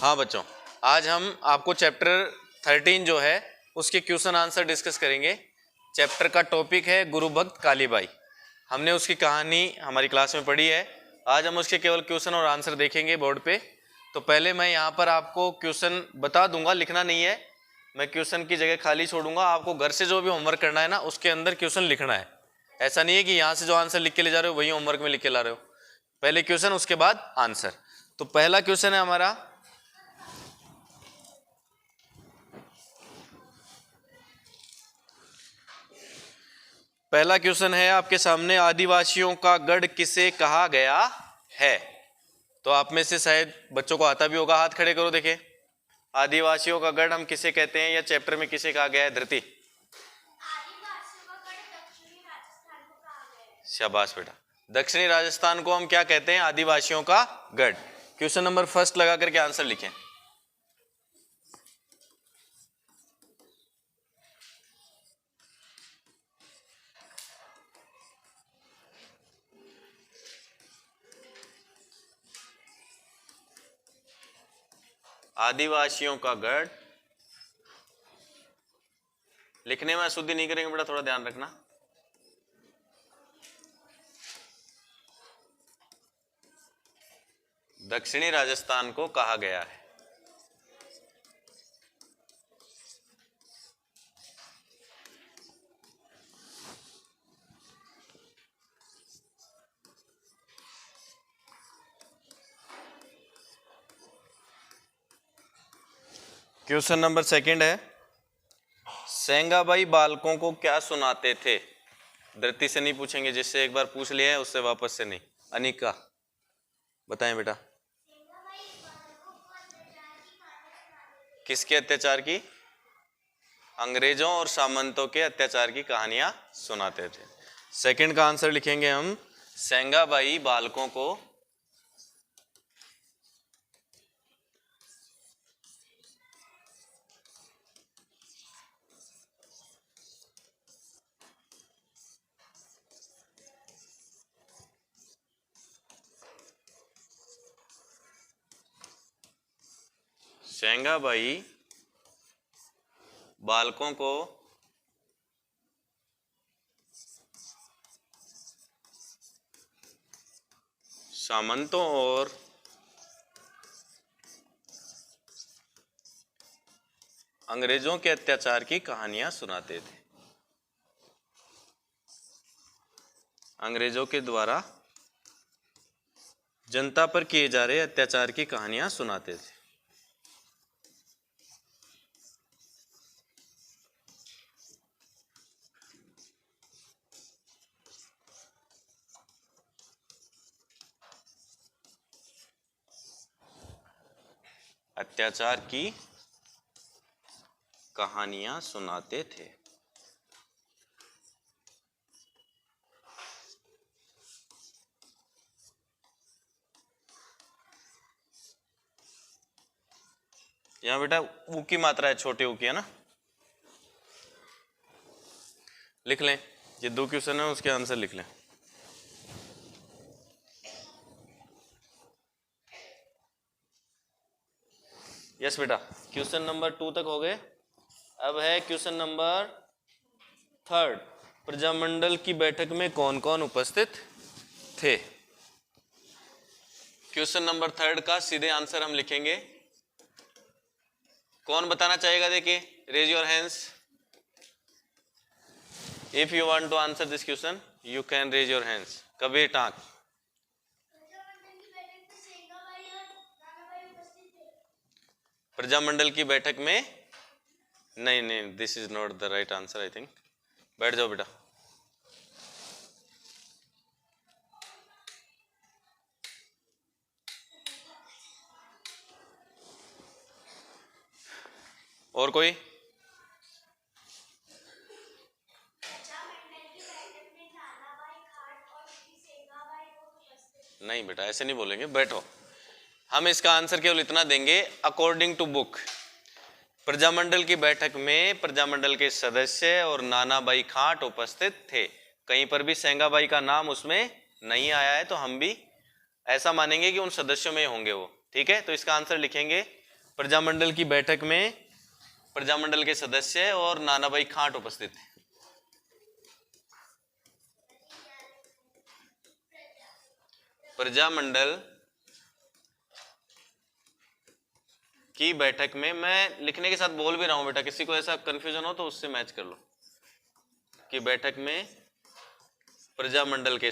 हाँ बच्चों, आज हम आपको चैप्टर 13 जो है उसके क्वेश्चन आंसर डिस्कस करेंगे। चैप्टर का टॉपिक है गुरु भक्त कालीबाई। हमने उसकी कहानी हमारी क्लास में पढ़ी है। आज हम उसके केवल क्वेश्चन और आंसर देखेंगे बोर्ड पे। तो पहले मैं यहाँ पर आपको क्वेश्चन बता दूंगा, लिखना नहीं है। मैं क्वेश्चन की जगह खाली छोड़ूंगा, आपको घर से जो भी होमवर्क करना है ना उसके अंदर क्वेश्चन लिखना है। ऐसा नहीं है कि यहाँ से जो आंसर लिख के ले जा रहे हो वही होमवर्क में लिख के ला रहे हो। पहले क्वेश्चन उसके बाद आंसर। तो पहला क्वेश्चन है हमारा, पहला क्वेश्चन है आपके सामने, आदिवासियों का गढ़ किसे कहा गया है? तो आप में से शायद बच्चों को आता भी होगा, हाथ खड़े करो देखें। आदिवासियों का गढ़ हम किसे कहते हैं या चैप्टर में किसे कहा गया है? धरती, शाबाश बेटा। दक्षिणी राजस्थान को हम क्या कहते हैं? आदिवासियों का गढ़। क्वेश्चन नंबर फर्स्ट लगा करके आंसर लिखें। आदिवासियों का गढ़, लिखने में अशुद्धि नहीं करेंगे बेटा, थोड़ा ध्यान रखना। दक्षिणी राजस्थान को कहा गया है। क्वेश्चन नंबर सेकंड है, सेंगाबाई बालकों को क्या सुनाते थे? धरती से नहीं पूछेंगे, जिससे एक बार पूछ लिया है उससे वापस से नहीं। अनिका बताएं बेटा। किसके अत्याचार की? अंग्रेजों और सामंतों के अत्याचार की कहानियां सुनाते थे। सेकंड का आंसर लिखेंगे हम, सेंगाबाई बालकों को सेंगाबाई बालकों को सामंतों और अंग्रेजों के अत्याचार की कहानियां सुनाते थे। अंग्रेजों के द्वारा जनता पर किए जा रहे अत्याचार की कहानियां सुनाते थे। अत्याचार की कहानियां सुनाते थे। यहां बेटा ऊ की मात्रा है, छोटे ऊ की है ना, लिख लें। ये दो क्वेश्चन है, उसके आंसर लिख लें। यस बेटा, क्वेश्चन नंबर 2 तक हो गए। अब है क्वेश्चन नंबर 3। प्रजामंडल की बैठक में कौन कौन उपस्थित थे? क्वेश्चन नंबर 3 का सीधे आंसर हम लिखेंगे। कौन बताना चाहेगा? देखिए, raise your hands. If you want to answer this question you can raise your hands. Kabir टाक। प्रजामंडल की बैठक में नहीं, this is not the right answer I think. बैठ जाओ बेटा। और कोई? नहीं बेटा, ऐसे नहीं बोलेंगे, बैठो। हम इसका आंसर केवल इतना देंगे, अकॉर्डिंग टू बुक प्रजामंडल की बैठक में प्रजामंडल के सदस्य और नानाबाई खाट उपस्थित थे। कहीं पर भी सेंगाबाई का नाम उसमें नहीं आया है, तो हम भी ऐसा मानेंगे कि उन सदस्यों में होंगे वो। ठीक है, तो इसका आंसर लिखेंगे, प्रजामंडल की बैठक में प्रजामंडल के सदस्य और नानाभाई खाट उपस्थित थे। प्रजामंडल की बैठक में, मैं लिखने के साथ बोल भी रहा हूं बेटा, किसी को ऐसा कंफ्यूजन हो तो उससे मैच कर लो, कि बैठक में प्रजामंडल के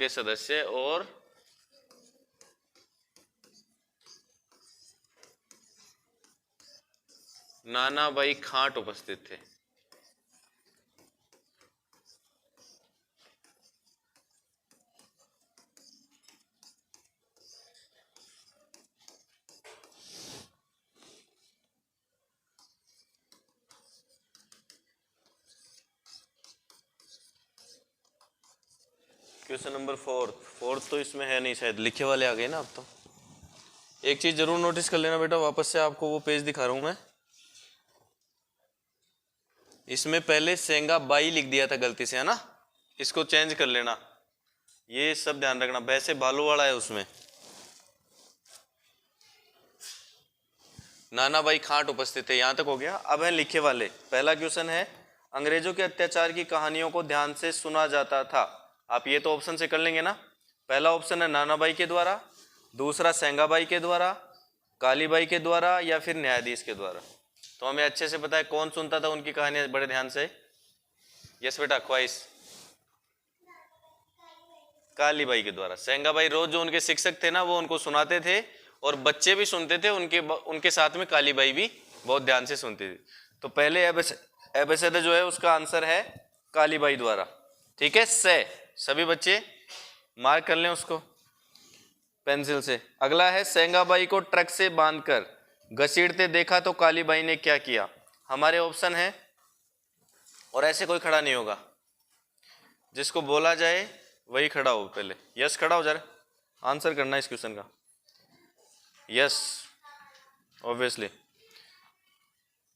सदस्य और नानाभाई खाट उपस्थित थे। क्वेश्चन नंबर फोर्थ तो इसमें है नहीं शायद, लिखे वाले आ गए ना अब तो। एक चीज जरूर नोटिस कर लेना बेटा, वापस से आपको वो पेज दिखा रहा हूं मैं, इसमें पहले सेंगा बाई लिख दिया था गलती से, है ना, इसको चेंज कर लेना, ये सब ध्यान रखना। वैसे भालू वाला है उसमें नानाभाई खाट उपस्थित थे, यहां तक हो गया। अब है लिखे वाले। पहला क्वेश्चन है, अंग्रेजों के अत्याचार की कहानियों को ध्यान से सुना जाता था। आप ये तो ऑप्शन से कर लेंगे ना। पहला ऑप्शन है नानाभाई के द्वारा, दूसरा सेंगाबाई के द्वारा, कालीबाई के द्वारा, या फिर न्यायाधीश के द्वारा। तो हमें अच्छे से पता है कौन सुनता था उनकी कहानियां बड़े ध्यान से। यस बेटा, ख्वाहिश कालीबाई के द्वारा। सेंगाबाई रोज जो उनके शिक्षक थे ना वो उनको सुनाते थे, और बच्चे भी सुनते थे, उनके साथ में कालीबाई भी बहुत ध्यान से सुनती थी। तो पहले एबेसेडे जो है उसका आंसर है कालीबाई द्वारा। ठीक है, सभी बच्चे मार्क कर लें उसको पेंसिल से। अगला है, सेंगाबाई को ट्रक से बांधकर घसीटते देखा तो कालीबाई ने क्या किया। हमारे ऑप्शन है, और ऐसे कोई खड़ा नहीं होगा, जिसको बोला जाए वही खड़ा हो। पहले यस खड़ा हो जरा, आंसर करना इस क्वेश्चन का। यस, ऑब्वियसली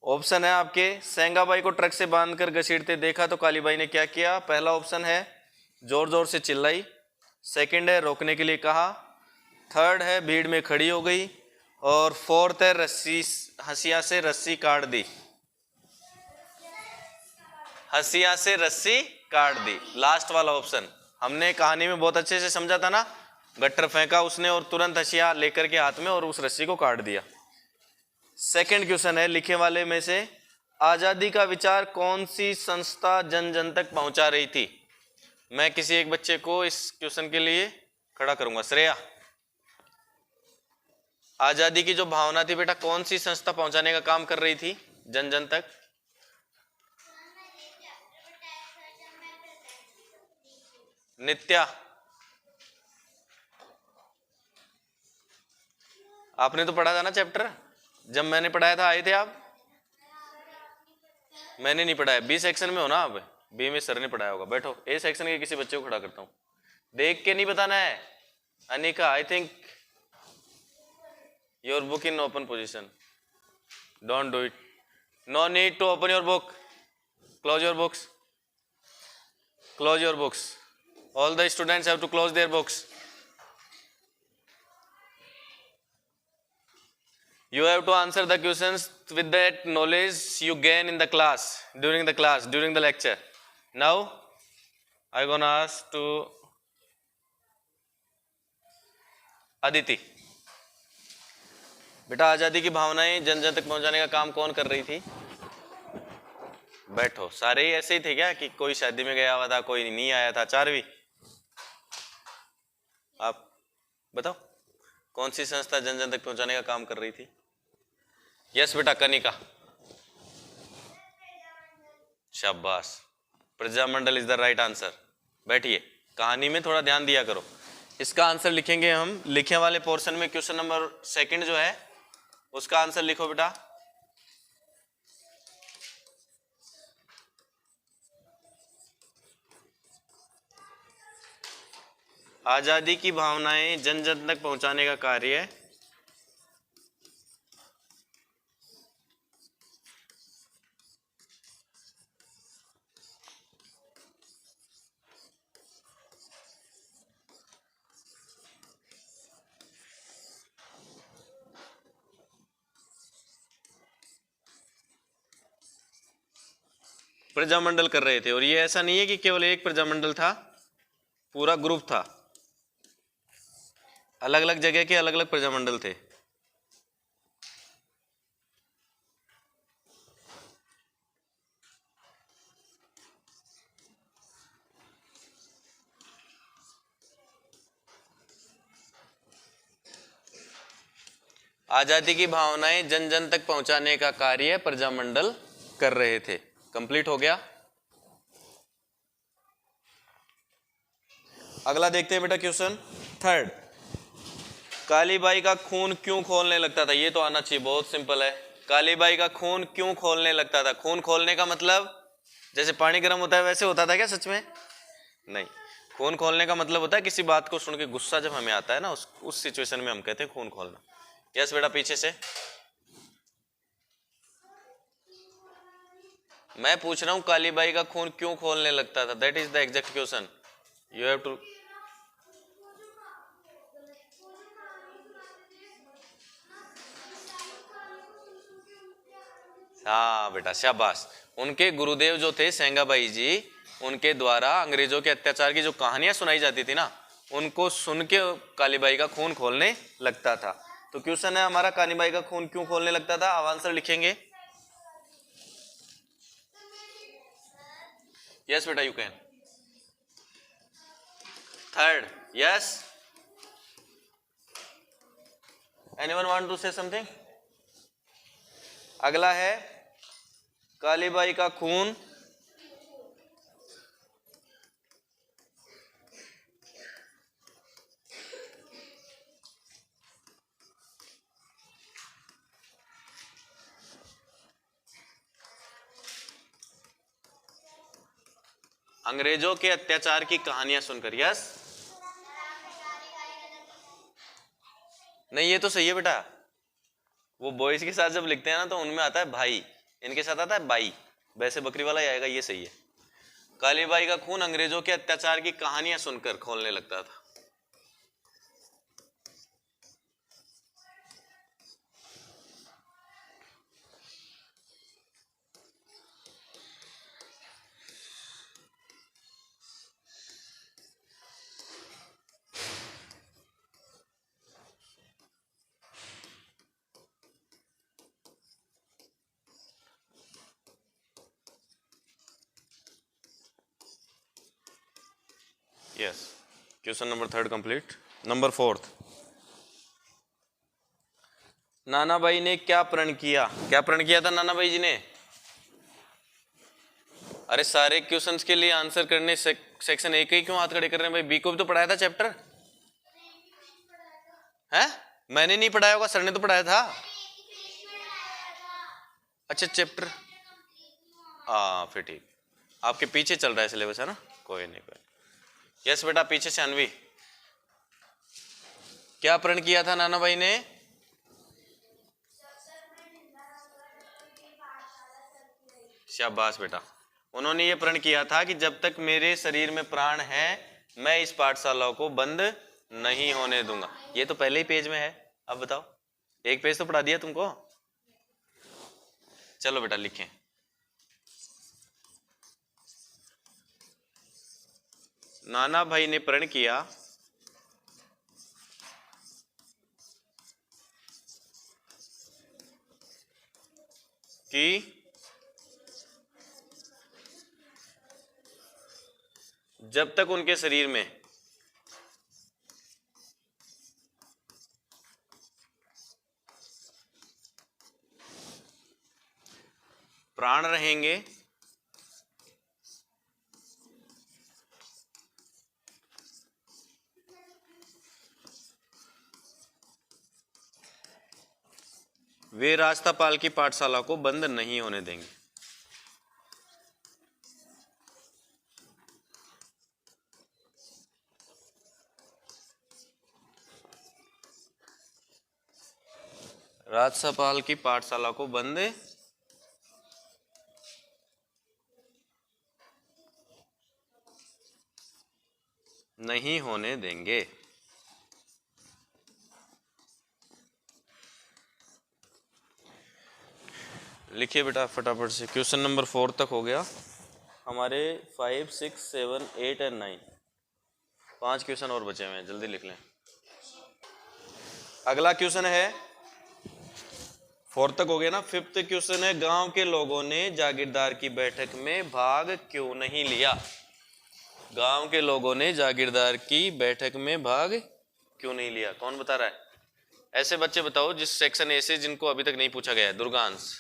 ऑप्शन है आपके, सेंगाबाई को ट्रक से बांधकर घसीटते देखा तो कालीबाई ने क्या किया। पहला ऑप्शन है जोर जोर से चिल्लाई, सेकंड है रोकने के लिए कहा, थर्ड है भीड़ में खड़ी हो गई, और फोर्थ है हंसिया से रस्सी काट दी। हंसिया से रस्सी काट दी, लास्ट वाला ऑप्शन। हमने कहानी में बहुत अच्छे से समझा था ना, गट्टर फेंका उसने और तुरंत हंसिया लेकर के हाथ में और उस रस्सी को काट दिया। सेकंड क्वेश्चन है लिखे वाले में से, आजादी का विचार कौन सी संस्था जन जन तक पहुंचा रही थी। मैं किसी एक बच्चे को इस क्वेश्चन के लिए खड़ा करूंगा। श्रेया, आजादी की जो भावना थी बेटा, कौन सी संस्था पहुंचाने का काम कर रही थी जन जन तक। नित्या, आपने तो पढ़ा था ना चैप्टर, जब मैंने पढ़ाया था आए थे आप। मैंने नहीं पढ़ाया, बी सेक्शन में हो ना आप, बी में सर ने पढ़ाया होगा। बैठो, ए सेक्शन के किसी बच्चे को खड़ा करता हूं, देख के नहीं बताना है। Anika, I think your book in open position, don't do it, no need to open your book, close your books, close your books, all the students have to close their books. You have to answer the questions with that knowledge you gain in the class, during the lecture. Now I gonna ask to Aditi, बेटा आजादी की भावनाएं जन जन तक पहुंचाने का काम कौन कर रही थी। बैठो, सारे ही ऐसे ही थे क्या कि कोई शादी में गया हुआ था, कोई नहीं आया था। चारवी, आप बताओ कौन सी संस्था जन जन तक पहुंचाने का काम कर रही थी। यस बेटा, कनिका, शाबाश, Prajamandal is the right answer. बैठिए, कहानी में थोड़ा ध्यान दिया करो। इसका आंसर लिखेंगे हम लिखे वाले पोर्शन में। क्वेश्चन नंबर सेकंड जो है उसका आंसर लिखो बेटा। आजादी की भावनाएं जन जन तक पहुंचाने का कार्य प्रजामंडल कर रहे थे। और ये ऐसा नहीं है कि केवल एक प्रजामंडल था, पूरा ग्रुप था, अलग अलग जगह के अलग अलग प्रजामंडल थे। आजादी की भावनाएं जन जन तक पहुंचाने का कार्य प्रजामंडल कर रहे थे। कंप्लीट हो गया। अगला देखते हैं बेटा क्वेश्चन थर्ड। कालीबाई का खून क्यों खोलने लगता था? ये तो आना चाहिए, बहुत सिंपल है। कालीबाई का खून क्यों खोलने लगता था? खून खोलने का मतलब जैसे पानी गर्म होता है वैसे होता था क्या सच में? नहीं। खून खोलने का मतलब होता है किसी बात को सुन के गुस्सा जब हमें आता है ना, उस सिचुएशन में हम कहते हैं खून खोलना। यस बेटा, पीछे से मैं पूछ रहा हूं कालीबाई का खून क्यों खोलने लगता था? That is the exact question, you have to. हाँ बेटा, शाबाश। उनके गुरुदेव जो थे सेंगाबाई जी, उनके द्वारा अंग्रेजों के अत्याचार की जो कहानियां सुनाई जाती थी ना, उनको सुन के कालीबाई का खून खोलने लगता था। तो क्वेश्चन है हमारा, कालीबाई का खून क्यों खोलने लगता था? अब आंसर लिखेंगे। यस बेटा, you can. Third, yes. Anyone want to say something? अगला है कालीबाई का खून अंग्रेजों के अत्याचार की कहानियां सुनकर। यस, नहीं ये तो सही है बेटा। वो बॉयज के साथ जब लिखते हैं ना तो उनमें आता है भाई, इनके साथ आता है बाई, वैसे बकरी वाला ही आएगा। ये सही है। कालीबाई का खून अंग्रेजों के अत्याचार की कहानियां सुनकर खोलने लगता था। Yes, question number third complete. Number fourth, Nanabai ने क्या प्रण किया? क्या प्रण किया था नानाबाई जी ने? अरे सारे क्वेश्चंस के लिए आंसर करने सेक्शन एक ही क्यों हाथ खड़े कर रहे हैं भाई? बी को भी तो पढ़ाया था चैप्टर है। मैंने नहीं पढ़ाया होगा, सर ने तो पढ़ाया था। अच्छा चैप्टर, हाँ फिर ठीक। आपके पीछे चल रहा है सिलेबस है ना, कोई नहीं कोई। यस बेटा, पीछे से अनवी। क्या प्रण किया था नानाबाई ने? शाबाश बेटा। उन्होंने ये प्रण किया था कि जब तक मेरे शरीर में प्राण है मैं इस पाठशाला को बंद नहीं होने दूंगा। ये तो पहले ही पेज में है। अब बताओ, एक पेज तो पढ़ा दिया तुमको। चलो बेटा लिखें। नाना भाई ने प्रण किया कि जब तक उनके शरीर में प्राण रहेंगे वे रास्तापाल की पाठशाला को बंद नहीं होने देंगे। राजपाल की पाठशाला को बंद नहीं होने देंगे। लिखिए बेटा फटाफट से। क्वेश्चन नंबर 4 तक हो गया। हमारे 5, 6, 7, 8 और 9 5 क्वेश्चन और बचे हुए हैं, जल्दी लिख लें। अगला क्वेश्चन है 4 तक हो गया ना। 5th क्वेश्चन है, गांव के लोगों ने जागीरदार की बैठक में भाग क्यों नहीं लिया? गांव के लोगों ने जागीरदार की बैठक में भाग क्यों नहीं लिया? कौन बता रहा है? ऐसे बच्चे बताओ जिस सेक्शन ए से जिनको अभी तक नहीं पूछा गया है। दुर्गांश।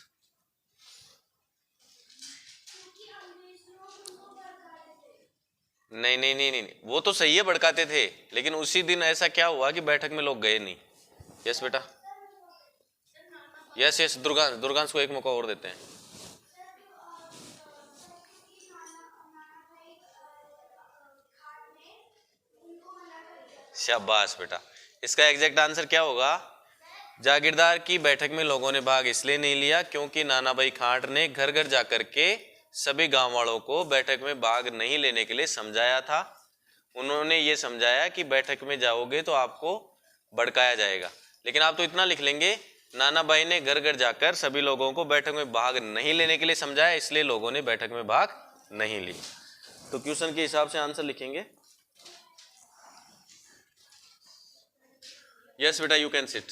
नहीं नहीं नहीं नहीं, वो तो सही है, भड़काते थे, लेकिन उसी दिन ऐसा क्या हुआ कि बैठक में लोग गए नहीं? यस बेटा, यस यस, दुर्गांश, दुर्गांश को एक मौका और देते हैं। शाबाश बेटा, इसका एग्जैक्ट आंसर क्या होगा? जागीरदार की बैठक में लोगों ने भाग इसलिए नहीं लिया क्योंकि नाना भाई खांट ने घर घर जाकर के सभी गांव वालों को बैठक में भाग नहीं लेने के लिए समझाया था। उन्होंने ये समझाया कि बैठक में जाओगे तो आपको भड़काया जाएगा। लेकिन आप तो इतना लिख लेंगे, नाना भाई ने घर घर जाकर सभी लोगों को बैठक में भाग नहीं लेने के लिए समझाया, इसलिए लोगों ने बैठक में भाग नहीं ली। तो क्वेश्चन के हिसाब से आंसर लिखेंगे। यस बेटा, यू कैन सिट।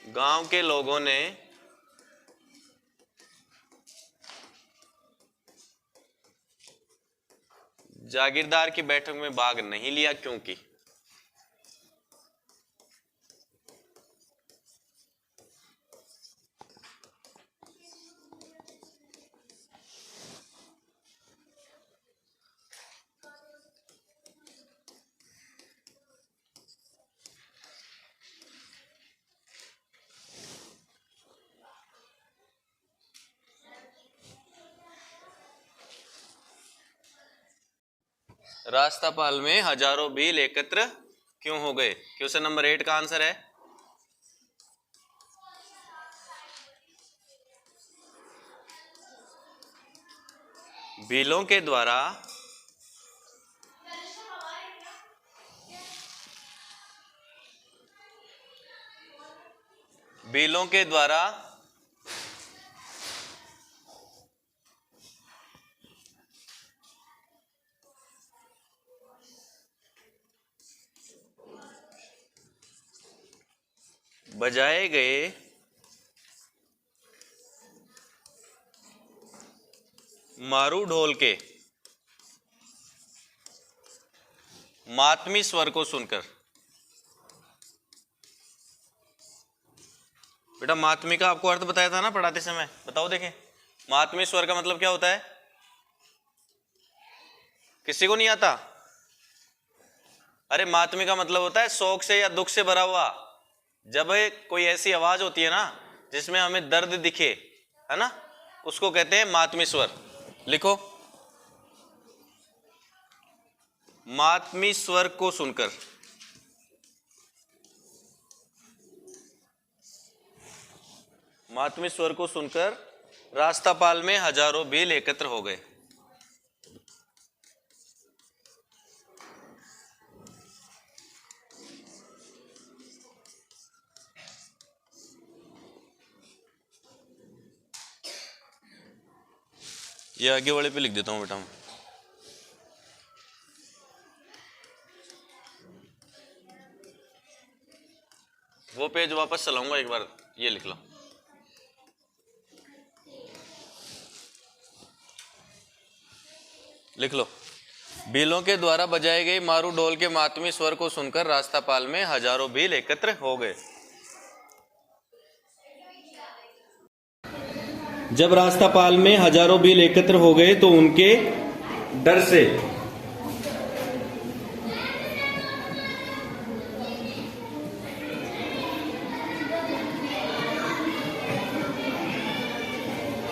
गांव के लोगों ने जागीरदार की बैठक में भाग नहीं लिया क्योंकि रास्तापाल में हजारों भील एकत्र क्यों हो गए? क्वेश्चन नंबर 8 का आंसर है भीलों के द्वारा बजाए गए मारू ढोल के मातमी स्वर को सुनकर। बेटा, मातमी का आपको अर्थ बताया था ना पढ़ाते समय, बताओ देखें। मातमी स्वर का मतलब क्या होता है? किसी को नहीं आता? अरे, मातमी का मतलब होता है शोक से या दुख से भरा हुआ। जब कोई ऐसी आवाज होती है ना जिसमें हमें दर्द दिखे, है ना, उसको कहते हैं मातमी स्वर। लिखो, मातमी स्वर को सुनकर। मातमी स्वर को सुनकर रास्तापाल में हजारों भील एकत्र हो गए। ये आगे वाले पे लिख देता हूं बेटा मैं। वो पेज वापस चलाऊंगा एक बार, ये लिख लो। लिख लो, भीलों के द्वारा बजाए गए मारू ढोल के मातमी स्वर को सुनकर रास्तापाल में हजारों भील एकत्र हो गए। जब रास्तापाल में हजारों भील एकत्र हो गए तो उनके डर से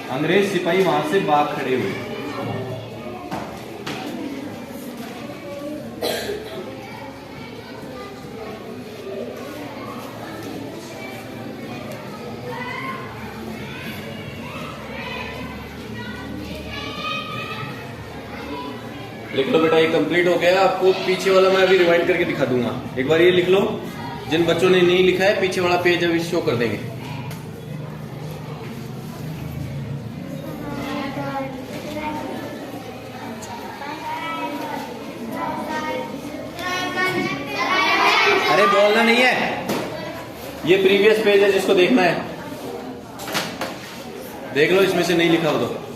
अंग्रेज सिपाही वहां से भाग खड़े हुए। लिख लो बेटा, ये कंप्लीट हो गया। आपको पीछे वाला मैं अभी रिवाइंड करके दिखा दूंगा। एक बार ये लिख लो, जिन बच्चों ने नहीं लिखा है पीछे वाला पेज अभी शो कर देंगे। अरे बोलना नहीं है, ये प्रीवियस पेज है जिसको देखना है देख लो, इसमें से नहीं लिखा हो तो।